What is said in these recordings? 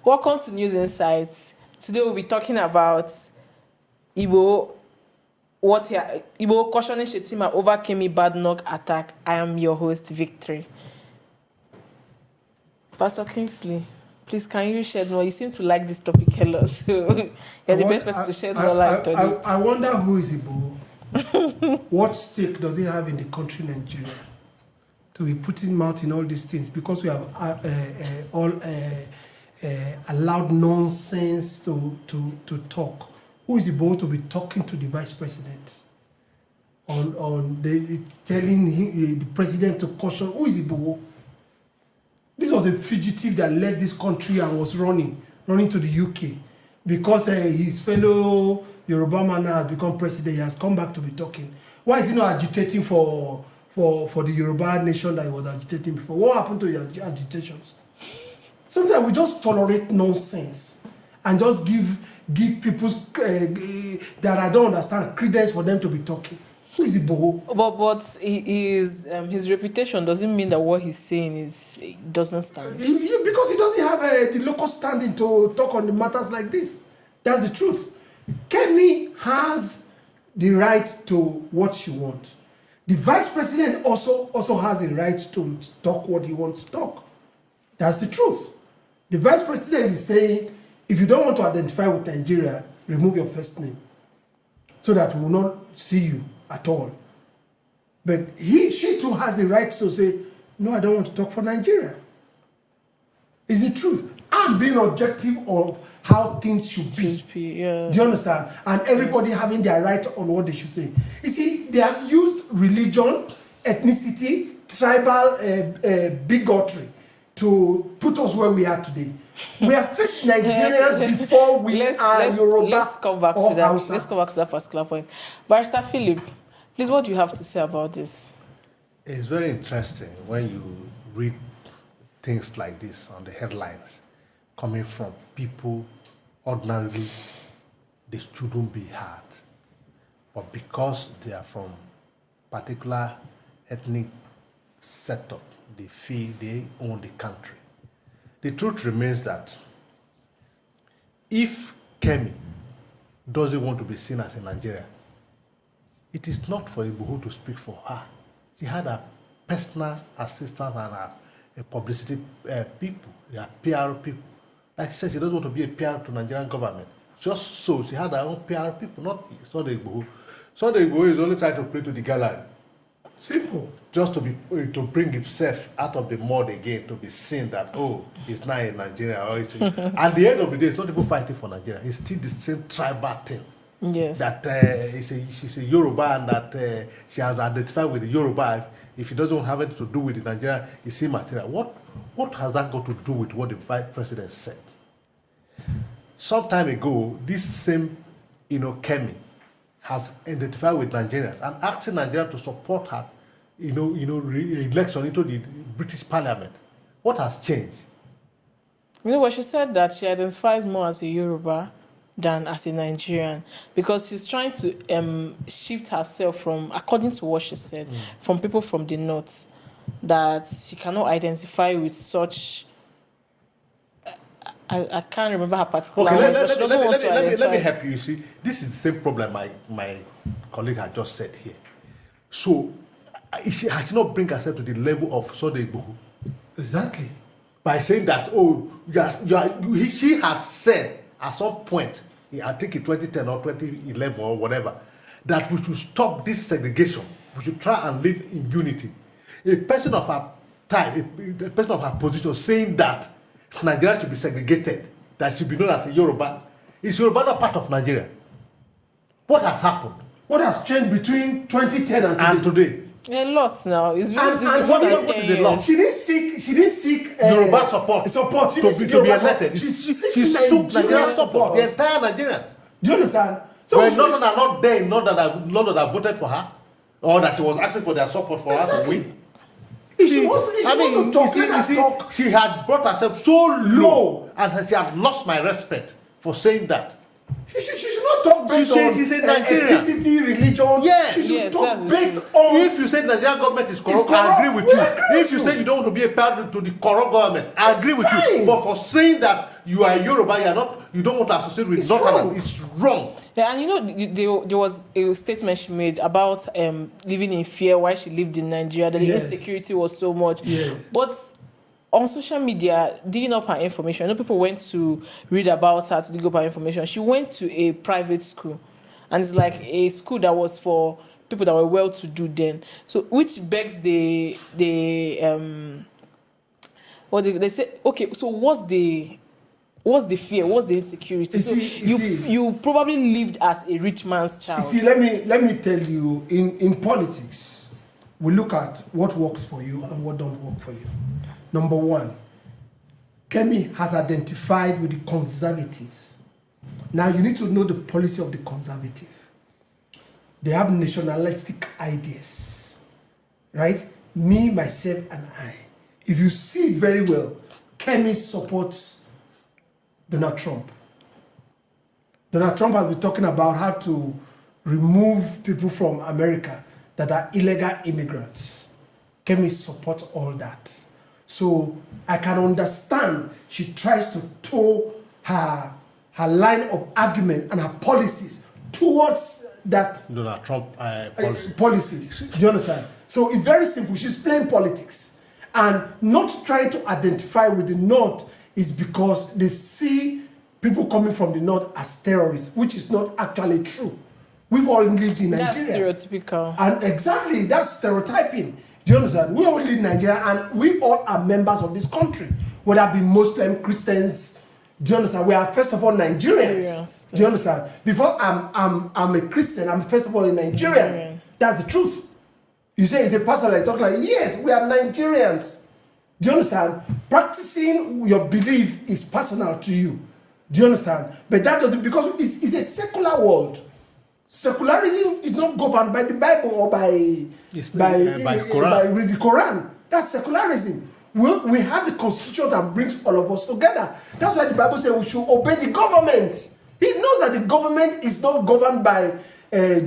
Welcome to News Insights. Today we'll be talking about Igboho cautioning Shettima over Kemi Badenoch attack. I am your host, Victory. Pastor Kingsley, please can you shed more? You seem to like this topic a lot, so you're the best person to shed more light on it. I wonder who is Igboho. What stake does he have in the country Nigeria to be putting mouth in all these things? Because we have allowed nonsense to talk. Who is Igboho to be talking to the vice president? Telling him, the president to caution. Who is Igboho? This was a fugitive that left this country and was running to the UK because his fellow Yoruba man has become president. He has come back to be talking. Why is he not agitating for the Yoruba Nation that he was agitating before? What happened to your agitations? Sometimes we just tolerate nonsense and just give people that I don't understand credence for them to be talking. Who is Igboho? But his reputation doesn't mean that what he's saying doesn't stand. Because he doesn't have the local standing to talk on the matters like this. That's the truth. Kemi has the right to what she wants. The vice president also has the right to talk what he wants to talk. That's the truth. The vice president is saying, if you don't want to identify with Nigeria, remove your first name so that we will not see you at all. But she too has the right to say, no, I don't want to talk for Nigeria. It's the truth. I'm being objective of how things should be. Yeah. Do you understand? And everybody having their right on what they should say. You see, they have used religion, ethnicity, tribal bigotry to put us where we are today. We are first Nigerians before we are Yoruba. Let's come back to that. Hausa. Let's come back to that particular point. Barrister Philip, please, what do you have to say about this? It's very interesting when you read things like this on the headlines coming from people ordinarily they shouldn't be heard. But because they are from particular ethnic setup, they feel they own the country. The truth remains that if Kemi doesn't want to be seen as a Nigerian, it is not for Igboho to speak for her. She had a personal assistant and a publicity people, their PR people. Like she said, she doesn't want to be a PR to Nigerian government. Just so she had her own PR people, not Sunday Igboho. Sunday Igboho is only trying to play to the gallery. Simple. Just to bring himself out of the mud again, to be seen that, oh, he's not in Nigeria. At the end of the day, it's not even fighting for Nigeria. It's still the same tribal thing. Yes. That she's a Yoruba and that she has identified with the Yoruba. If he doesn't have anything to do with the Nigeria, it's immaterial. What has that got to do with what the vice president said? Some time ago, this same, Kemi has identified with Nigerians and asking Nigeria to support her, election into the British Parliament. What has changed? What she said that she identifies more as a Yoruba than as a Nigerian because she's trying to shift herself from, according to what she said, from people from the north, that she cannot identify with such. I can't remember her particular words, but she doesn't want to identify. Let me help you. You see, this is the same problem my colleague had just said here. So, she has not bring herself to the level of Sunday Igboho. Exactly. By saying that, she has said at some point, I think in 2010 or 2011 or whatever, that we should stop this segregation. We should try and live in unity. A person of her type, a person of her position saying that Nigeria should be segregated, that should be known as a Yoruba. Is Yoruba not part of Nigeria? What has happened? What has changed between 2010 and today? A lot now. It's very and what is the lot? She didn't seek Yoruba support to be elected. She sought Nigerian support. The entire Nigerians. Do you understand? So when none are not there, none that have voted for her, or that she was asking for their support for her to win. She had brought herself so low, and she had lost my respect for saying that. She should not talk based on she said Nigeria. ethnicity, religion. Yes. She should Yes, talk that's the based truth. on. If you say Nigerian government is corrupt, I corrupt, agree with we you. agree If with you you. say you don't want to be a part to the corrupt government, I agree with you. fine. But for saying that you are Yoruba, you don't want to associate with It's Northern, wrong. it's wrong. Yeah, and there was a statement she made about living in fear while she lived in Nigeria, that the Yes. insecurity was so much. Yeah. But on social media, digging up her information, I know people went to read about her to dig up her information. She went to a private school, and it's like a school that was for people that were well-to-do then. So, which begs what they say. Okay, so what's the fear? What's the insecurity? So you probably lived as a rich man's child. You see, let me tell you, in politics, we look at what works for you and what don't work for you. Number one, Kemi has identified with the conservatives. Now you need to know the policy of the conservative. They have nationalistic ideas, right? Me, myself, and I. If you see it very well, Kemi supports Donald Trump. Donald Trump has been talking about how to remove people from America that are illegal immigrants. Kemi supports all that. So I can understand she tries to toe her line of argument and her policies towards that Donald Trump policies. Do you understand? So it's very simple. She's playing politics and not trying to identify with the North is because they see people coming from the North as terrorists, which is not actually true. We've all lived in Nigeria. That's stereotypical. And exactly, that's stereotyping. Do you understand? We all live in Nigeria and we all are members of this country, whether it be Muslim, Christians. Do you understand? We are first of all Nigerians. Yes. Do you understand? Before I'm a Christian, I'm first of all a Nigerian. That's the truth. You say it's a pastor like talk like, yes, we are Nigerians. Do you understand? Practicing your belief is personal to you. Do you understand? But that doesn't, because it's a secular world. Secularism is not governed by the Bible or by the Quran. That's secularism. We have the constitution that brings all of us together. That's why the Bible says we should obey the government. It knows that the government is not governed by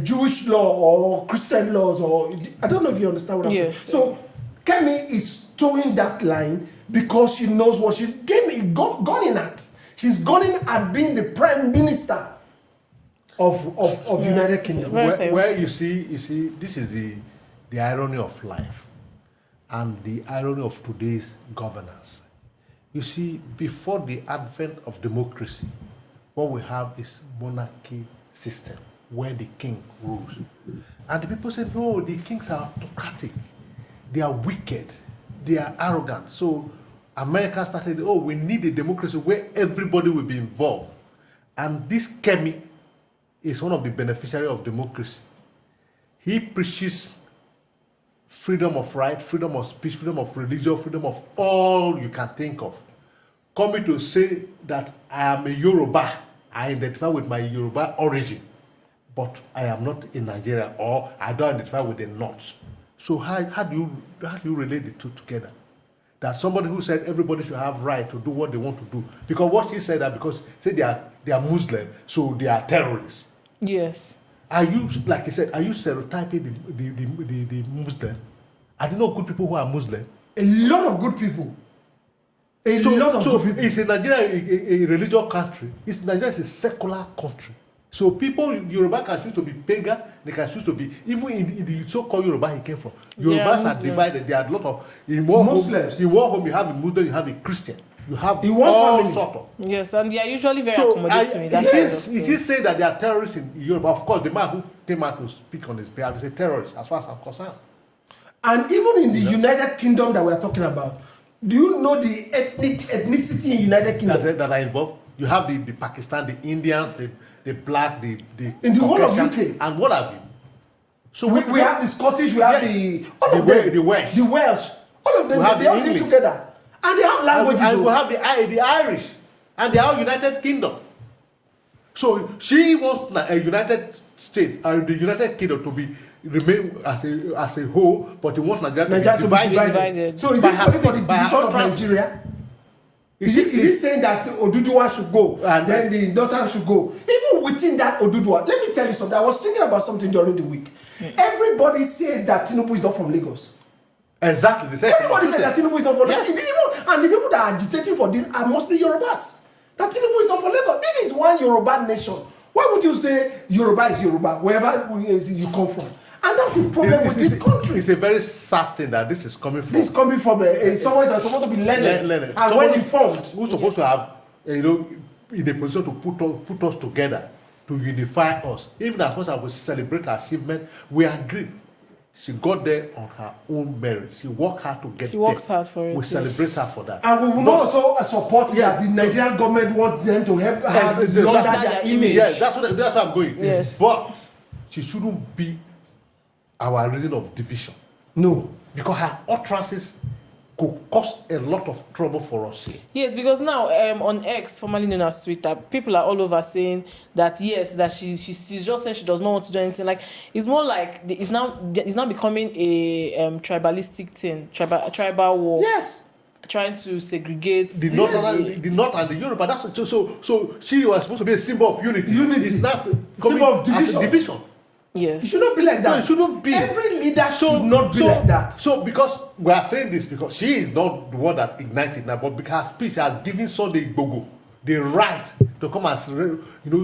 Jewish law or Christian laws, or I don't know if you understand what I'm saying. So Kemi is towing that line because she knows what she's gunning at. She's gunning at being the prime minister of United Kingdom. Where you see, this is the irony of life and the irony of today's governance. You see, before the advent of democracy, what we have is monarchy system where the king rules. And the people say, no, the kings are autocratic. They are wicked. They are arrogant. So America started, we need a democracy where everybody will be involved. And this Kemi is one of the beneficiaries of democracy. He preaches freedom of right, freedom of speech, freedom of religion, freedom of all you can think of. Coming to say that I am a Yoruba, I identify with my Yoruba origin, but I am not in Nigeria, or I don't identify with the North. So how do you relate the two together? That somebody who said everybody should have right to do what they want to do, because what she said that because say they are Muslim, so they are terrorists. Yes. Are you, like I said, are you stereotyping the Muslim? Are there no good people who are Muslim? A lot of good people. Good people. It's in Nigeria a religious country. Nigeria is a secular country. So people, Yoruba can choose to be pagan, they can choose to be, even in the so-called Yoruba he came from. Yorubas are divided. There are a lot of, in one Muslims. Home, in one home you have a Muslim, you have a Christian. You have in one all family. sort of. Yes, and they are usually very accommodating. Is he saying that they are terrorists in Europe? Of course, the man who came out to speak on his behalf is a terrorist, as far as I'm concerned. And even in the United Kingdom that we are talking about, do you know the ethnicity in United Kingdom that are involved? You have the Pakistan, the Indians, the black, the in the whole of UK, and what have you? So we have the Scottish, we have the Welsh, all of them, they all live together. And they have languages. And we have the Irish. And they are United Kingdom. So she wants a United States, the United Kingdom to remain as a whole, but he wants Nigeria to be divided. So is it possible for the division of Nigeria? Is he saying that Oduduwa should go and then the daughter should go? Even within that Oduduwa, let me tell you something. I was thinking about something during the week. Everybody says that Tinubu is not from Lagos. Exactly. Everybody says that Tinubu is not from Lagos. And the people that are agitating for this are mostly Yorubas. That Tinubu is not from Lagos. If it's one Yoruba nation, why would you say Yoruba is Yoruba, wherever you come from? And that's the problem with this country. It's a very sad thing that this is coming from. This is coming from someone that's supposed to be learned and well informed. Who's supposed to have, in a position to put us together, to unify us. Even as much as we celebrate her achievement, we agree. She got there on her own merit. She worked hard to get there. She worked hard for it. We celebrate her for that. And we will not also support that the Nigerian government want them to help her launder their image. Yeah, that's what I'm going. Yes. But she shouldn't be our reason of division. No. Because her utterances could cause a lot of trouble for us here. Yes, because now on X, formerly known as Twitter, people are all over saying that yes, that she's just saying she does not want to do anything. Like it's more like it's now becoming a tribalistic thing, tribal war. Yes. Trying to segregate the North and the Yoruba. That's so she was supposed to be a symbol of unity. It's not symbol of division. Yes. It should not be like that. No, it shouldn't be. Every leader should not be like that. So because we are saying this because she is not the one that ignited now, but because her speech has given Sunday Igboho the right to come and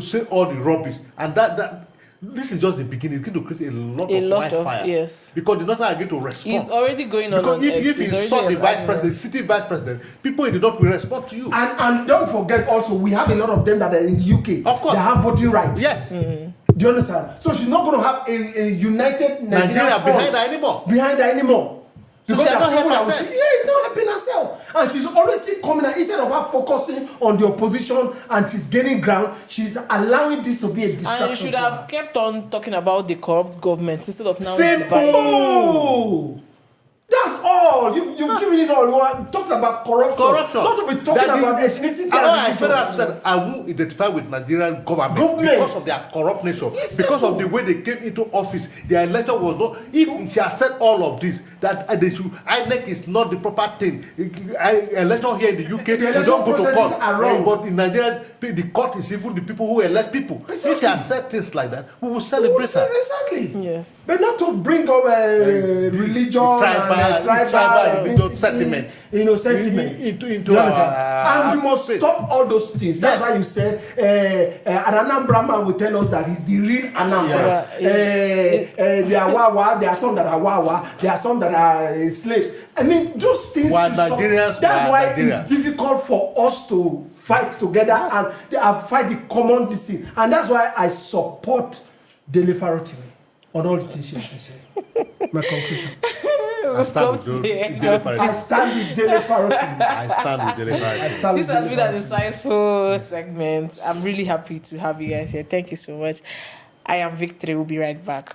say all the rubbish, and that this is just the beginning. It's going to create a lot of fire. Yes. Because the North are going to respond. It's already going on. Because if you insult the vice president, the city vice president, people in the North will respond to you. And don't forget also, we have a lot of them that are in the UK. Of course. They have voting rights. Yes. Mm-hmm. Do you understand? So she's not going to have a united Nigeria behind her anymore. Because she's not helping herself. It's not helping herself. And she's always still coming out, instead of her focusing on the opposition and she's gaining ground, she's allowing this to be a distraction. And you should have kept on talking about the corrupt government instead of now. Simple! That's all. You've given it all. You are talking about corruption. Not to be talking about ethnicity. I won't identify with Nigerian government because of their corrupt nature. Because of the way they came into office. Their election was not. If she has said all of this, that they should, INEC is not the proper thing. Election here in the UK, they don't go to court. But in Nigeria, the court is even the people who elect people. Exactly. If she has said things like that, we will celebrate her. Exactly. Yes. But not to bring up religion. Tribal sentiment, sentiment into our and we must stop all those things. That's why you said an Anambra man will tell us that he's the real Anambra. There are Wawa, there are some that are Wawa, there are some that are slaves. I mean, those things. That's why it's difficult for us to fight together and fight the common thing. And that's why I support Dele Farotimi on all the things she has to say. My conclusion. I stand with Dele Farotimi. I stand with Dele Farotimi. This has been an insightful segment. I'm really happy to have you guys here. Thank you so much. I am Victory. We'll be right back.